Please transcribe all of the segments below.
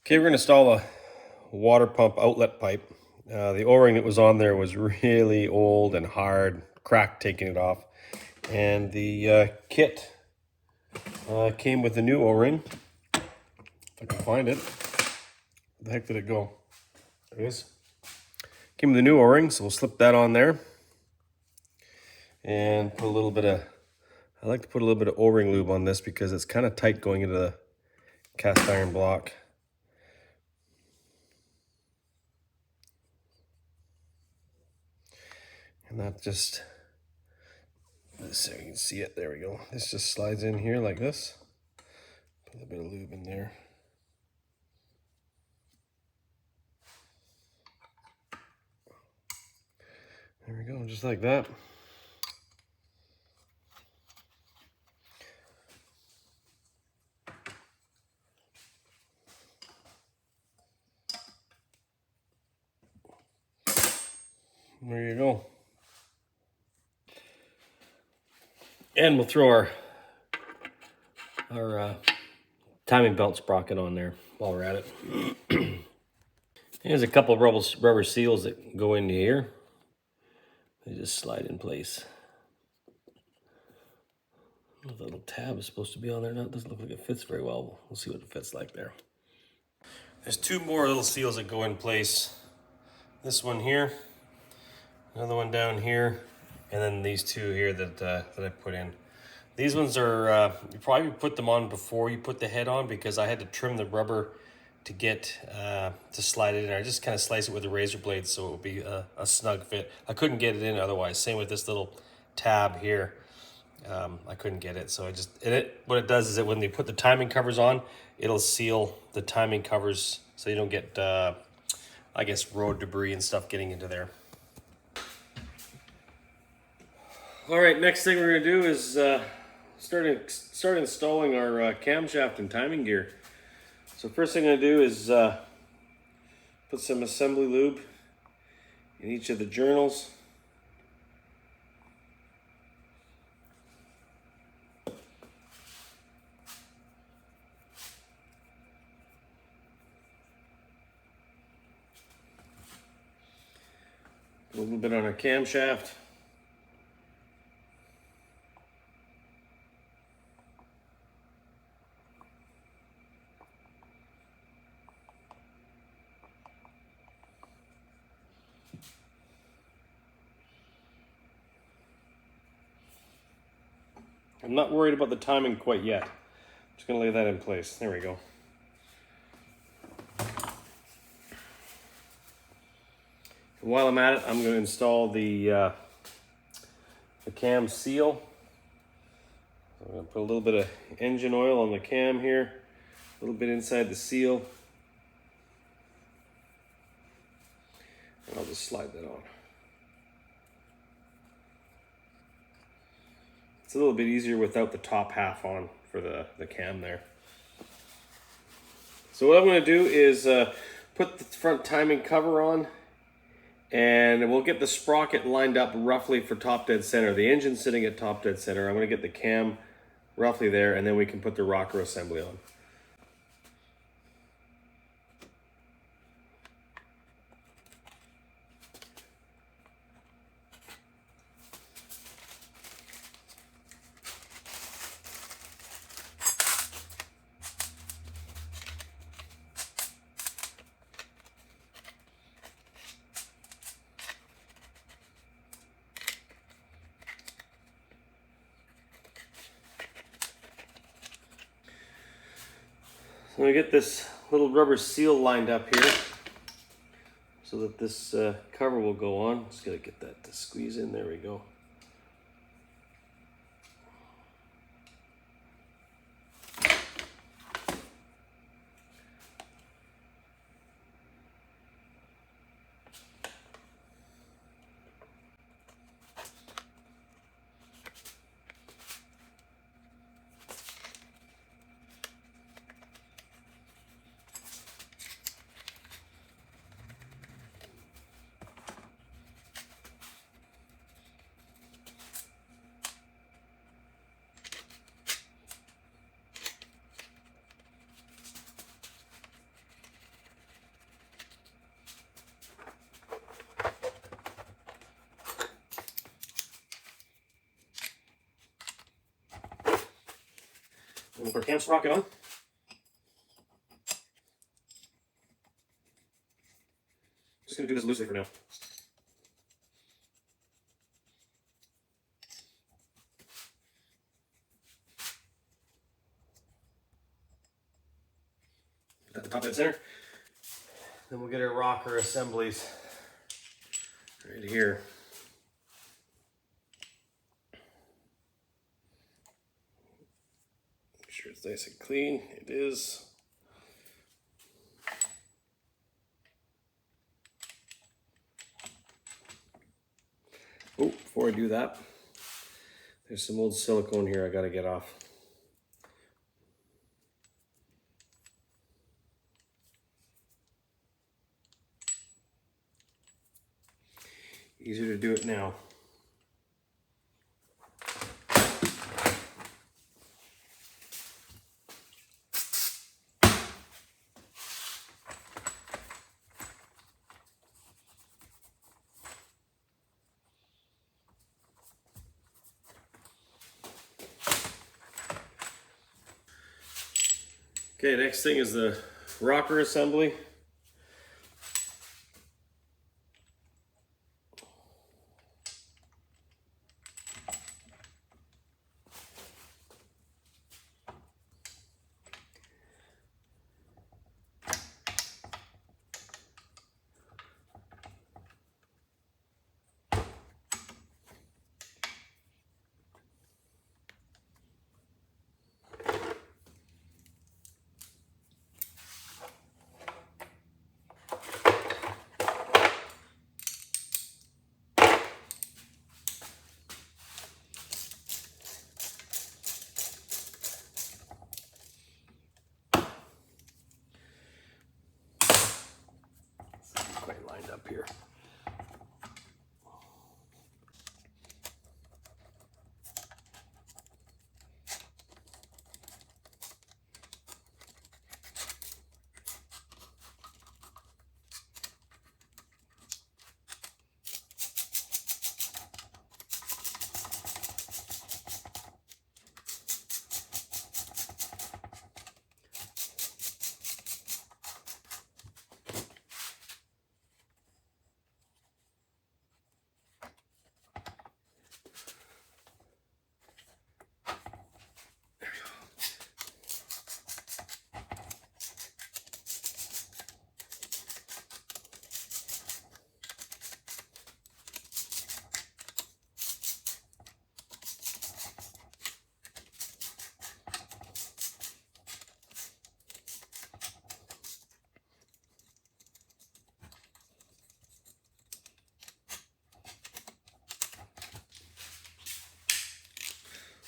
Okay, we're going to install a water pump outlet pipe. The O-ring that was on there was really old and hard, cracked taking it off. And the kit came with a new O-ring. If I can find it. Where the heck did it go? There it is. Came with a new O-ring, so we'll slip that on there. And put a little bit of, I like to put a little bit of O-ring lube on this because it's kind of tight going into the cast iron block. And that just, so you can see it, there we go. This just slides in here like this. Put a little bit of lube in there. There we go, just like that. There you go. And we'll throw our timing belt sprocket on there while we're at it. There's a couple of rubber seals that go into here. They just slide in place. The little tab is supposed to be on there now. It doesn't look like it fits very well. We'll see what it fits like there. There's two more little seals that go in place. This one here, another one down here, and then these two here that I put in. These ones are, you probably put them on before you put the head on because I had to trim the rubber to get to slide it in. I just kind of slice it with a razor blade so it would be a snug fit. I couldn't get it in otherwise. Same with this little tab here. I couldn't get it, so what it does is that when they put the timing covers on, it'll seal the timing covers so you don't get, I guess, road debris and stuff getting into there. All right, next thing we're gonna do is start installing our camshaft and timing gear. So first thing I'm gonna do is put some assembly lube in each of the journals. A little bit on our camshaft. I'm not worried about the timing quite yet. I'm just gonna lay that in place. There we go. And while I'm at it, I'm gonna install the cam seal. So I'm gonna put a little bit of engine oil on the cam here, a little bit inside the seal. And I'll just slide that on. It's a little bit easier without the top half on for the cam there. So what I'm going to do is put the front timing cover on, and we'll get the sprocket lined up roughly for top dead center. The engine's sitting at top dead center. I'm going to get the cam roughly there, and then we can put the rocker assembly on. So I'm going to get this little rubber seal lined up here so that this cover will go on. Just got to get that to squeeze in. There we go. We'll put our cam sprocket on. Just going to do this loosely for now. At the top dead center. Then we'll get our rocker assemblies right here. Make sure it's nice and clean. It is. Oh, before I do that, there's some old silicone here I got to get off. Easier to do it now. Okay, next thing is the rocker assembly. Quite lined up here.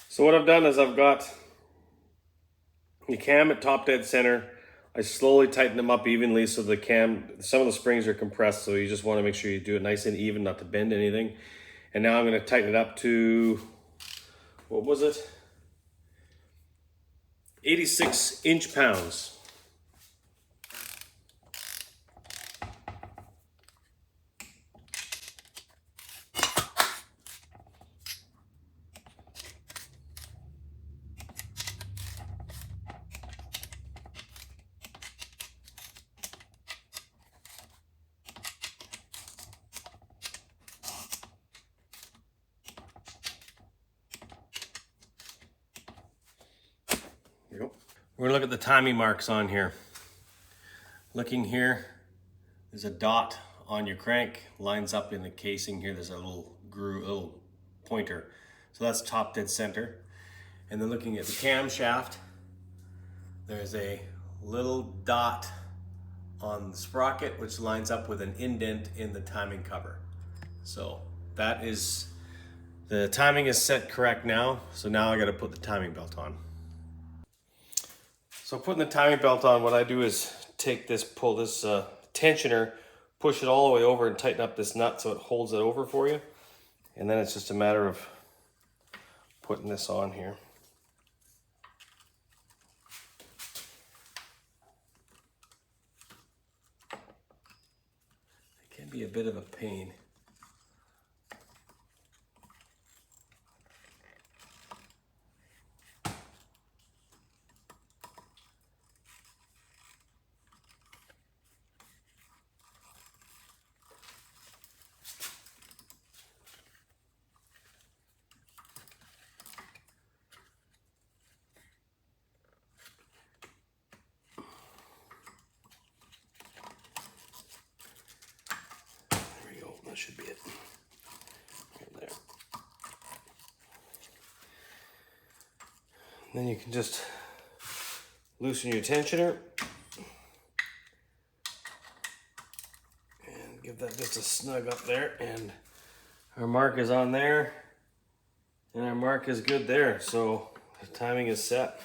So what I've done is I've got the cam at top dead center. I slowly tighten them up evenly so the cam, some of the springs are compressed, so you just want to make sure you do it nice and even, not to bend anything. And now I'm going to tighten it up to, what was it? 86 inch-pounds. We're gonna look at the timing marks on here. Looking here, there's a dot on your crank, lines up in the casing here. There's a little groove, little pointer. So that's top dead center. And then looking at the camshaft, there's a little dot on the sprocket, which lines up with an indent in the timing cover. So that is, the timing is set correct now. So now I gotta put the timing belt on. So putting the timing belt on, what I do is take this, pull this tensioner, push it all the way over and tighten up this nut so it holds it over for you. And then it's just a matter of putting this on here. It can be a bit of a pain. Then you can just loosen your tensioner and give that just a snug up there, and our mark is on there and our mark is good there, so the timing is set.